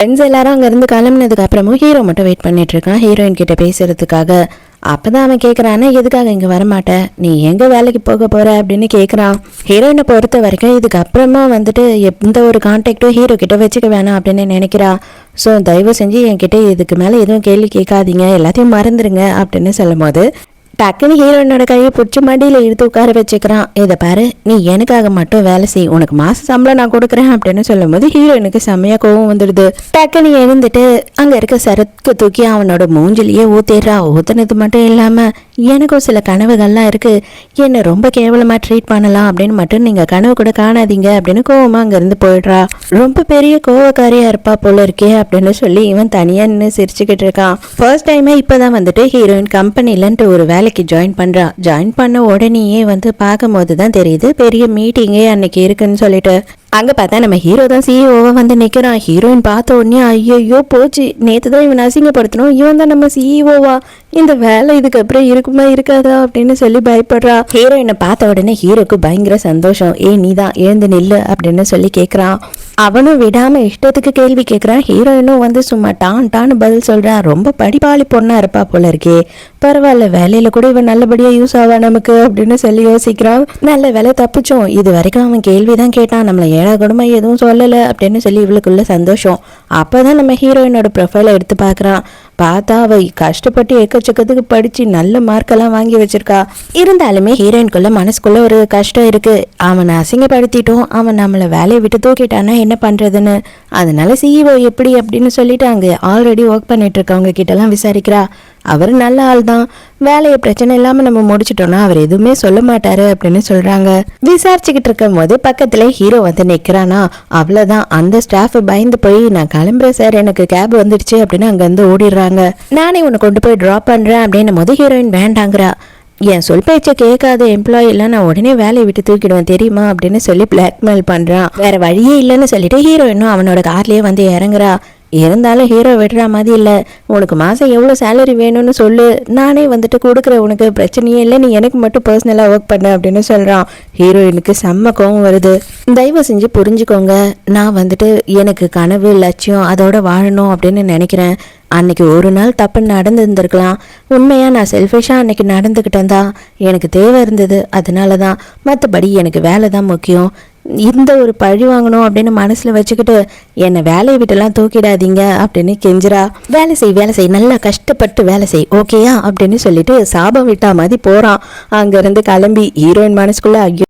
Friends எல்லாரும் அங்கேருந்து கிளம்புனதுக்கு அப்புறமும் ஹீரோ மட்டும் வெயிட் பண்ணிட்டு இருக்கான் ஹீரோயின் கிட்ட பேசுறதுக்காக. அப்பதான் அவன் கேட்குறானா, எதுக்காக இங்கே வரமாட்டேன், நீ எங்கே வேலைக்கு போக போற அப்படின்னு கேட்குறான். ஹீரோயினை பொறுத்த வரைக்கும் இதுக்கப்புறமா வந்துட்டு எந்த ஒரு கான்டாக்டும் ஹீரோ கிட்ட வச்சுக்க வேணாம் அப்படின்னு நினைக்கிறா. ஸோ தயவு செஞ்சு என்கிட்ட இதுக்கு மேலே எதுவும் கேள்வி கேட்காதீங்க, எல்லாத்தையும் மறந்துடுங்க அப்படின்னு சொல்லும் போது டக்குன்னு ஹீரோயினோட கையை பிடிச்சி மடியில் எடுத்து உட்கார வச்சுக்கிறான். இதை பாரு, நீ எனக்காக மட்டும் வேலை செய், உனக்கு மாச சம்பளம் நான் கொடுக்குறேன் அப்படின்னு சொல்லும் போது ஹீரோயினுக்கு செம்மையா கோவம் வந்துடுது. டக்குன்னு எழுந்துட்டு அங்க இருக்க சரக்கு தூக்கி அவனோட மூஞ்சிலேயே ஊத்திடுறா. ஊத்துனது மட்டும் இல்லாம எனக்கும் சில கனவுகள்லாம் இருக்கு, என்னை ரொம்ப கேவலமா ட்ரீட் பண்ணலாம் அப்படின்னு மட்டும் நீங்க கனவு கூட காணாதீங்க அப்படின்னு கோவமா அங்க இருந்து போயிடுறா. ரொம்ப பெரிய கோவக்காரியா இருப்பா போல இருக்கே அப்படின்னு சொல்லி இவன் தனியா நின்று சிரிச்சுக்கிட்டு இருக்கான். ஃபர்ஸ்ட் டைமே இப்பதான் வந்துட்டு ஹீரோயின் கம்பெனிலன்ட்டு ஒரு வேலைக்கு ஜாயின் பண்றா. ஜாயின் பண்ண உடனேயே வந்து பார்க்கும் போதுதான் தெரியுது பெரிய மீட்டிங்கே அன்னைக்கு இருக்குன்னு சொல்லிட்டு. அங்க பார்த்தா நம்ம ஹீரோ தான் சிஇஓவா வந்து நிக்கிறான். ஹீரோயின் பார்த்த உடனே ஐயோ போச்சு, நேத்து தான் இவன் அசிங்கப்படுத்தணும், இவன் தான் நம்ம சிஇஓவா, இந்த வேலை இதுக்கப்புறம் இருக்குமா இருக்காதா அப்படின்னு சொல்லி பயப்படுறா. ஹீரோயினை பார்த்த உடனே ஹீரோக்கு பயங்கர சந்தோஷம். நீ தான் எழுந்து நில்லு அப்படின்னு சொல்லி கேட்குறான். அவனும் விடாம இஷ்டத்துக்கு கேள்வி கேட்குறான். ஹீரோயினும் வந்து சும்மா டான்னு பதில் சொல்றான். ரொம்ப படிப்பாளி பொண்ணா இருப்பா போல இருக்கே, பரவாயில்ல வேலையில கூட இவன் நல்லபடியா யூஸ் ஆவா நமக்கு அப்படின்னு சொல்லி யோசிக்கிறான். நல்ல வேலை தப்பிச்சோம், இது வரைக்கும் அவன் கேள்விதான் கேட்டான், நம்மள ஏழா கொடுமை எதுவும் சொல்லல அப்படின்னு சொல்லி இவளுக்குள்ள சந்தோஷம். அப்பதான் நம்ம ஹீரோயினோட ப்ரொஃபைலை எடுத்து பார்க்குறான். பார்த்தா அவ கஷ்டப்பட்டு எக்கச்சக்கத்துக்கு படிச்சு நல்ல மார்க்கெல்லாம் வாங்கி வச்சிருக்கா. இருந்தாலுமே ஹீரோயின்குள்ள மனசுக்குள்ள ஒரு கஷ்டம் இருக்கு. அவனை அசிங்கப்படுத்திட்டோம், அவன் நம்மளை வேலையை விட்டு தூக்கிட்டானா என்ன பண்றதுன்னு. அதனால சிஇஓ எப்படி அப்படின்னு சொல்லிட்டு அங்க ஆல்ரெடி ஒர்க் பண்ணிட்டு இருக்கவங்க கிட்ட எல்லாம் விசாரிக்கிறா. அவர் நல்ல ஆள் தான், வேலையை பிரச்சனை இல்லாம நம்ம முடிச்சிட்டோம்னா அவர் எதுவுமே சொல்ல மாட்டாரு அப்படின்னு சொல்றாங்க. விசாரிச்சுக்கிட்டு இருக்கும் போது பக்கத்துல ஹீரோ வந்து நிக்கிறானா. அவ்வளவுதான், அந்த ஸ்டாஃப் பயந்து போய் நான் கிளம்புறேன் சார், எனக்கு கேப் வந்துடுச்சு அப்படின்னு அங்க இருந்து ஓடிடுறாங்க. நானே உன்னை கொண்டு போய் டிராப் பண்றேன் அப்படின்னு போது ஹீரோயின் வேண்டாங்கிறா. என் சொல் பேச்சை கேட்காத எம்ப்ளாயி இல்லை, நான் உடனே வேலையை விட்டு தூக்கிடுவேன் தெரியுமா அப்படின்னு சொல்லி பிளாக்மெயில் பண்றான். வேற வழியே இல்லைன்னு சொல்லிட்டு ஹீரோயினும் அவனோட கார்லயே வந்து இறங்குறா. இருந்தாலும் ஹீரோ விடுற மாதிரி இல்லை. உனக்கு மாதம் எவ்வளோ சேலரி வேணும்னு சொல்லு, நானே வந்துட்டு கொடுக்குறேன், உனக்கு பிரச்சனையே இல்லை, நீ எனக்கு மட்டும் பர்சனலாக ஒர்க் பண்ண அப்படின்னு சொல்கிறான். ஹீரோயினுக்கு செம்ம கோவம் வருது. தயவு செஞ்சு புரிஞ்சுக்கோங்க, நான் வந்துட்டு எனக்கு கனவு லட்சியம் அதோட வாழணும் அப்படின்னு நினைக்கிறேன். அன்னைக்கு ஒரு நாள் தப்பு நடந்துருந்துருக்கலாம், உண்மையாக நான் செல்ஃபிஷாக அன்னைக்கு நடந்துக்கிட்டேன் தான், எனக்கு தேவை இருந்தது அதனால தான், மற்றபடி எனக்கு வேலை தான் முக்கியம். இந்த ஒரு பழி வாங்கணும் அப்படின்னு மனசுல வச்சுக்கிட்டு என்னை வேலையை விட்டுலாம் தூக்கிடாதீங்க அப்படின்னு கெஞ்சிரா. வேலை செய் நல்லா கஷ்டப்பட்டு வேலை செய் ஓகேயா அப்படின்னு சொல்லிட்டு சாபம் விட்டா மாதிரி போறான். அங்க இருந்து கிளம்பி ஹீரோயின் மனசுக்குள்ள ஐயோ